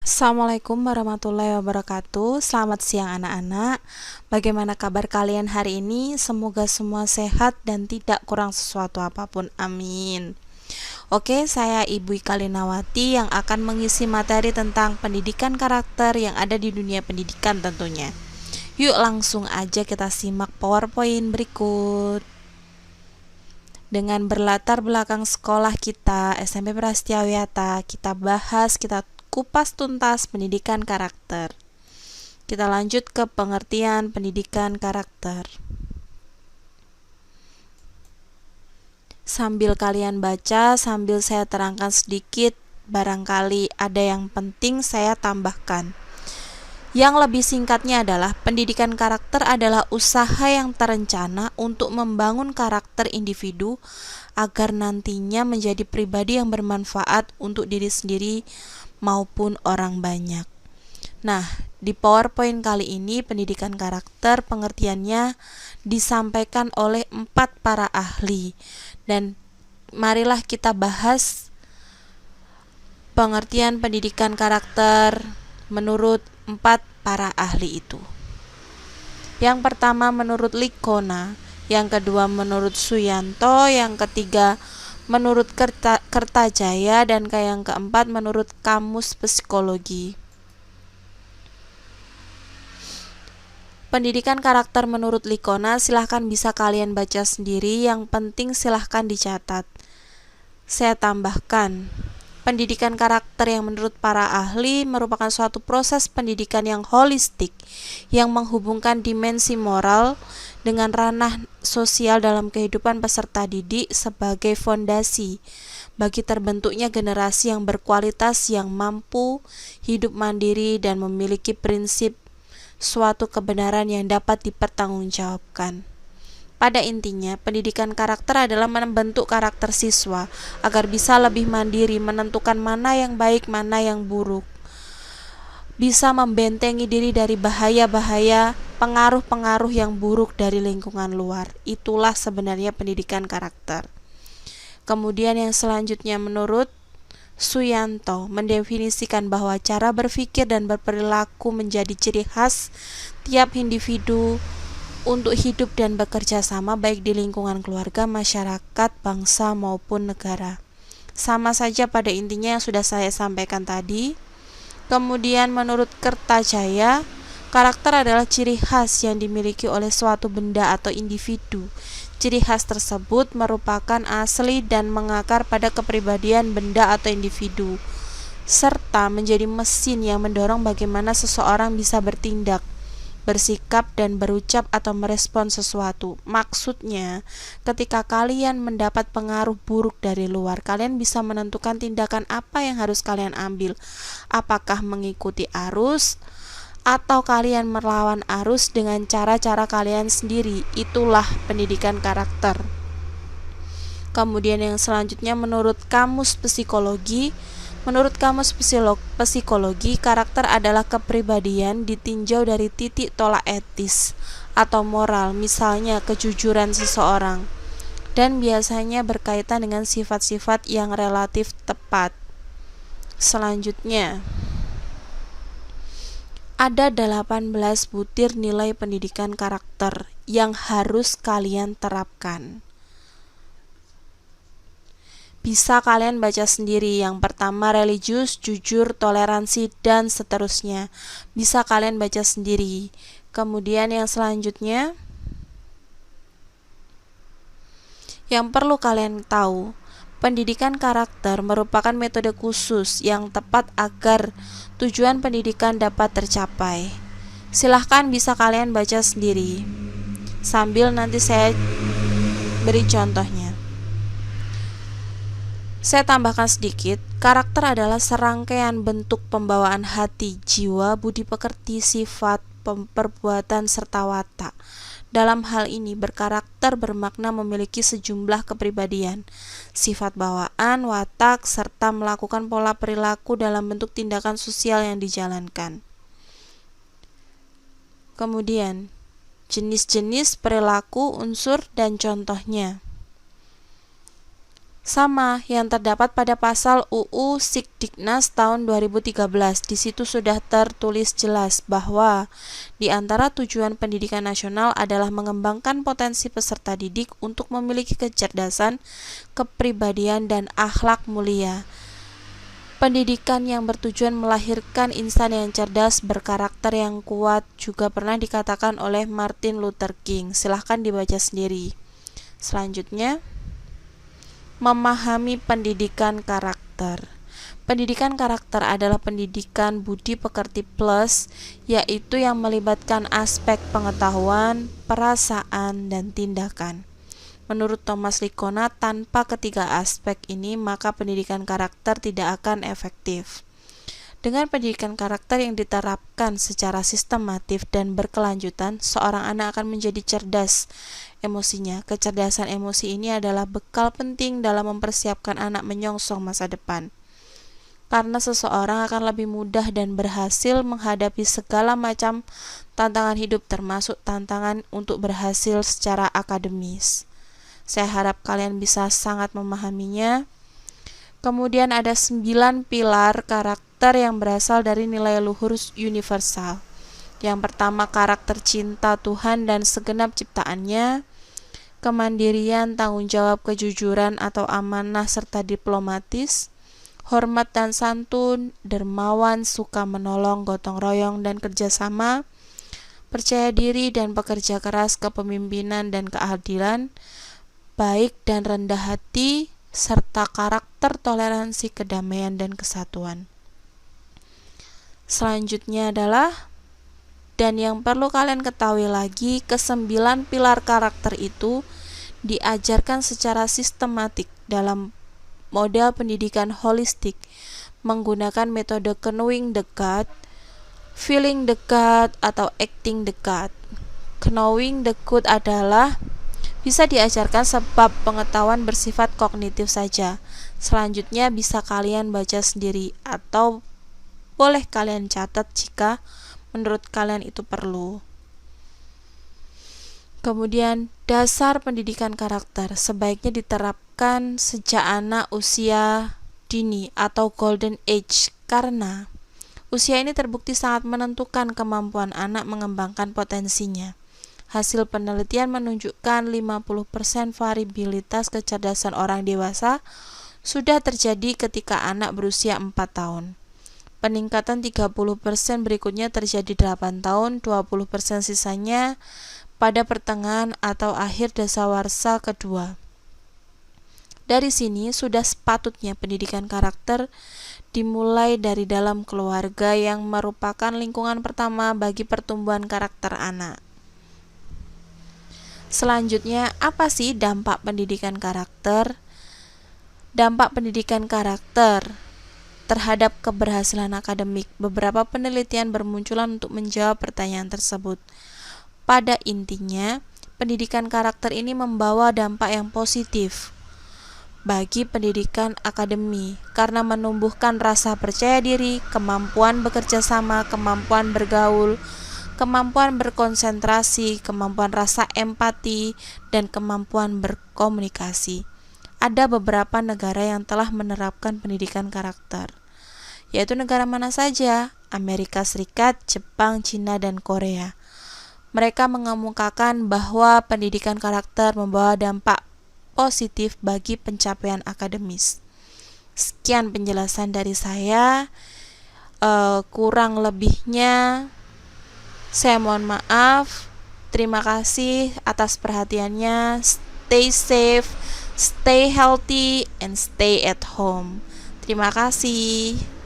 Assalamualaikum warahmatullahi wabarakatuh. Selamat siang anak-anak. Bagaimana kabar kalian hari ini? Semoga semua sehat dan tidak kurang sesuatu apapun. Amin. Oke, saya Ibu Ika Linawati yang akan mengisi materi tentang pendidikan karakter yang ada di dunia pendidikan tentunya. Yuk langsung aja kita simak PowerPoint berikut. Dengan berlatar belakang sekolah kita, SMP Prasetya Wiyata, kita bahas, kita kupas tuntas pendidikan karakter. Kita lanjut ke pengertian pendidikan karakter. Sambil kalian baca, sambil saya terangkan sedikit, barangkali ada yang penting saya tambahkan. Yang lebih singkatnya adalah pendidikan karakter adalah usaha yang terencana untuk membangun karakter individu agar nantinya menjadi pribadi yang bermanfaat untuk diri sendiri maupun orang banyak. Nah, di PowerPoint kali ini pendidikan karakter pengertiannya disampaikan oleh 4 para ahli. Dan marilah kita bahas pengertian pendidikan karakter menurut 4 para ahli itu. Yang pertama menurut Likona, yang kedua menurut Suyanto, yang ketiga menurut Kertajaya, dan yang keempat menurut Kamus Psikologi. Pendidikan karakter menurut Likona silahkan bisa kalian baca sendiri, yang penting silahkan dicatat. Saya tambahkan, pendidikan karakter yang menurut para ahli merupakan suatu proses pendidikan yang holistik yang menghubungkan dimensi moral dengan ranah sosial dalam kehidupan peserta didik sebagai fondasi bagi terbentuknya generasi yang berkualitas, yang mampu hidup mandiri dan memiliki prinsip suatu kebenaran yang dapat dipertanggungjawabkan. Pada intinya, pendidikan karakter adalah membentuk karakter siswa agar bisa lebih mandiri, menentukan mana yang baik, mana yang buruk. Bisa membentengi diri dari bahaya-bahaya, pengaruh-pengaruh yang buruk dari lingkungan luar. Itulah sebenarnya pendidikan karakter. Kemudian yang selanjutnya menurut Suyanto mendefinisikan bahwa cara berpikir dan berperilaku menjadi ciri khas tiap individu untuk hidup dan bekerja sama baik di lingkungan keluarga, masyarakat, bangsa maupun negara. Sama saja pada intinya yang sudah saya sampaikan tadi. Kemudian menurut Kertajaya, karakter adalah ciri khas yang dimiliki oleh suatu benda atau individu. Ciri khas tersebut merupakan asli dan mengakar pada kepribadian benda atau individu, serta menjadi mesin yang mendorong bagaimana seseorang bisa bertindak, bersikap dan berucap atau merespon sesuatu. Maksudnya, ketika kalian mendapat pengaruh buruk dari luar, kalian bisa menentukan tindakan apa yang harus kalian ambil. Apakah mengikuti arus atau kalian melawan arus dengan cara-cara kalian sendiri. Itulah pendidikan karakter. Kemudian yang selanjutnya menurut Kamus Psikologi, Psikologi, karakter adalah kepribadian ditinjau dari titik tolak etis atau moral, misalnya kejujuran seseorang, dan biasanya berkaitan dengan sifat-sifat yang relatif tepat. Selanjutnya, ada 18 butir nilai pendidikan karakter yang harus kalian terapkan. Bisa kalian baca sendiri. Yang pertama religius, jujur, toleransi, dan seterusnya. Bisa kalian baca sendiri. Kemudian yang selanjutnya, yang perlu kalian tahu, pendidikan karakter merupakan metode khusus yang tepat agar tujuan pendidikan dapat tercapai. Silahkan bisa kalian baca sendiri, sambil nanti saya beri contohnya. Saya tambahkan sedikit, karakter adalah serangkaian bentuk pembawaan hati, jiwa, budi pekerti, sifat, perbuatan, serta watak. Dalam hal ini, berkarakter bermakna memiliki sejumlah kepribadian, sifat bawaan, watak, serta melakukan pola perilaku dalam bentuk tindakan sosial yang dijalankan. Kemudian, jenis-jenis perilaku, unsur, dan contohnya. Sama yang terdapat pada pasal UU Sikdiknas tahun 2013. Di situ sudah tertulis jelas bahwa di antara tujuan pendidikan nasional adalah mengembangkan potensi peserta didik untuk memiliki kecerdasan, kepribadian, dan akhlak mulia. Pendidikan yang bertujuan melahirkan insan yang cerdas, berkarakter yang kuat juga pernah dikatakan oleh Martin Luther King. Silahkan dibaca sendiri. Selanjutnya, memahami pendidikan karakter. Pendidikan karakter adalah pendidikan budi pekerti plus, yaitu yang melibatkan aspek pengetahuan, perasaan, dan tindakan. Menurut Thomas Likona, tanpa ketiga aspek ini, maka pendidikan karakter tidak akan efektif. Dengan pendidikan karakter yang diterapkan secara sistematif dan berkelanjutan, seorang anak akan menjadi cerdas emosinya. Kecerdasan emosi ini adalah bekal penting dalam mempersiapkan anak menyongsong masa depan. Karena seseorang akan lebih mudah dan berhasil menghadapi segala macam tantangan hidup, termasuk tantangan untuk berhasil secara akademis. Saya harap kalian bisa sangat memahaminya. Kemudian ada 9 pilar karakter yang berasal dari nilai luhur universal. Yang pertama, karakter cinta Tuhan dan segenap ciptaannya, kemandirian, tanggung jawab, kejujuran atau amanah serta diplomatis, hormat dan santun, dermawan, suka menolong, gotong royong dan kerjasama, percaya diri dan pekerja keras, kepemimpinan dan keadilan, baik dan rendah hati, serta karakter toleransi, kedamaian, dan kesatuan. Selanjutnya adalah, dan yang perlu kalian ketahui lagi, ke-9 pilar karakter itu diajarkan secara sistematik dalam model pendidikan holistik menggunakan metode knowing the God, feeling the God, atau acting the God. Knowing the good adalah bisa diajarkan sebab pengetahuan bersifat kognitif saja. Selanjutnya bisa kalian baca sendiri atau boleh kalian catat jika menurut kalian itu perlu. Kemudian, dasar pendidikan karakter sebaiknya diterapkan sejak anak usia dini atau golden age, karena usia ini terbukti sangat menentukan kemampuan anak mengembangkan potensinya. Hasil penelitian menunjukkan 50% variabilitas kecerdasan orang dewasa sudah terjadi ketika anak berusia 4 tahun. Peningkatan 30% berikutnya terjadi 8 tahun, 20% sisanya pada pertengahan atau akhir dasawarsa kedua. Dari sini sudah sepatutnya pendidikan karakter dimulai dari dalam keluarga yang merupakan lingkungan pertama bagi pertumbuhan karakter anak. Selanjutnya, apa sih dampak pendidikan karakter? Dampak pendidikan karakter terhadap keberhasilan akademik. Beberapa penelitian bermunculan untuk menjawab pertanyaan tersebut. Pada intinya, pendidikan karakter ini membawa dampak yang positif bagi pendidikan akademi karena menumbuhkan rasa percaya diri, kemampuan bekerja sama, kemampuan bergaul, kemampuan berkonsentrasi, kemampuan rasa empati, dan kemampuan berkomunikasi. Ada beberapa negara yang telah menerapkan pendidikan karakter, yaitu negara mana saja? Amerika Serikat, Jepang, Cina, dan Korea. Mereka mengemukakan bahwa pendidikan karakter membawa dampak positif bagi pencapaian akademis. Sekian penjelasan dari saya. Kurang lebihnya saya mohon maaf. Terima kasih atas perhatiannya. Stay safe, stay healthy, and stay at home. Terima kasih.